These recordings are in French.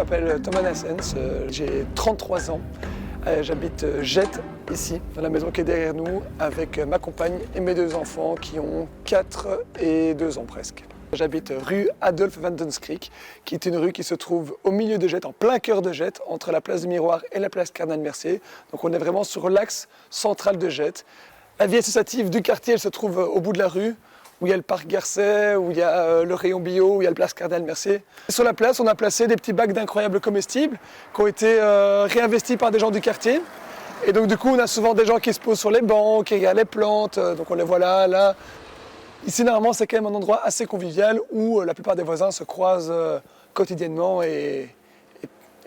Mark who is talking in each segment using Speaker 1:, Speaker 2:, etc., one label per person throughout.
Speaker 1: m'appelle Thomas Nassens, j'ai 33 ans. J'habite Jette, ici, dans la maison qui est derrière nous, avec ma compagne et mes 2 enfants qui ont 4 et 2 ans presque. J'habite rue Adolphe van den Schrik, qui est une rue qui se trouve au milieu de Jette, en plein cœur de Jette, entre la place du Miroir et la place Cardinal-Mercier. Donc on est vraiment sur l'axe central de Jette. La vie associative du quartier, elle se trouve au bout de la rue, où il y a le parc Garcet, où il y a le rayon bio, où il y a la place Cardinal-Mercier. Sur la place, on a placé des petits bacs d'incroyables comestibles qui ont été réinvestis par des gens du quartier. Et donc du coup, on a souvent des gens qui se posent sur les bancs, qui regardent les plantes, donc on les voit là. Ici, normalement, c'est quand même un endroit assez convivial où la plupart des voisins se croisent quotidiennement et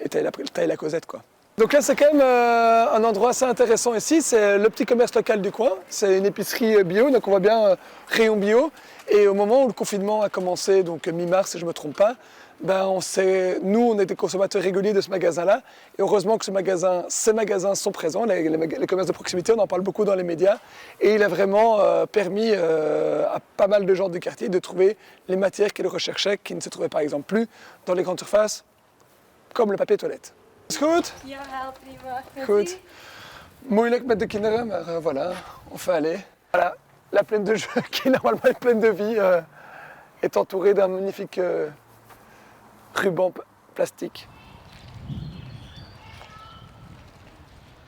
Speaker 1: taillent la causette, quoi. Donc là, c'est quand même un endroit assez intéressant ici. C'est le petit commerce local du coin. C'est une épicerie bio, donc on voit bien rayon bio. Et au moment où le confinement a commencé, donc mi-mars, si je ne me trompe pas, nous, on est des consommateurs réguliers de ce magasin-là. Et heureusement que ces magasins sont présents, les commerces de proximité, on en parle beaucoup dans les médias. Et il a vraiment permis à pas mal de gens du quartier de trouver les matières qu'ils recherchaient, qui ne se trouvaient par exemple plus dans les grandes surfaces, comme le papier toilette. Is het goed?
Speaker 2: Ja, prima.
Speaker 1: Goed. Moeilijk met de kinderen, maar voilà, on fait aller. Voilà, la plaine de jeu, qui normalement est pleine de vie, est entourée d'un magnifique ruban plastique.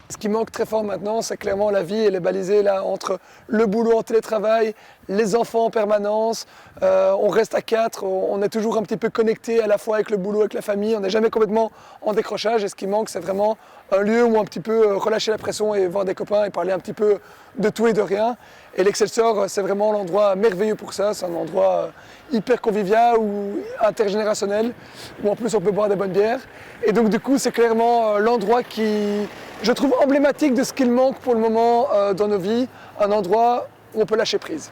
Speaker 1: Ce qui manque très fort maintenant, c'est clairement la vie, elle est balisée là entre le boulot en télétravail, les enfants en permanence, on reste à 4, on est toujours un petit peu connecté à la fois avec le boulot, avec la famille, on n'est jamais complètement en décrochage et ce qui manque c'est vraiment un lieu où un petit peu relâcher la pression et voir des copains et parler un petit peu de tout et de rien. Et l'Excelsior c'est vraiment l'endroit merveilleux pour ça, c'est un endroit hyper convivial ou intergénérationnel où en plus on peut boire des bonnes bières. Et donc du coup c'est clairement l'endroit qui, je trouve emblématique de ce qu'il manque pour le moment dans nos vies, un endroit où on peut lâcher prise.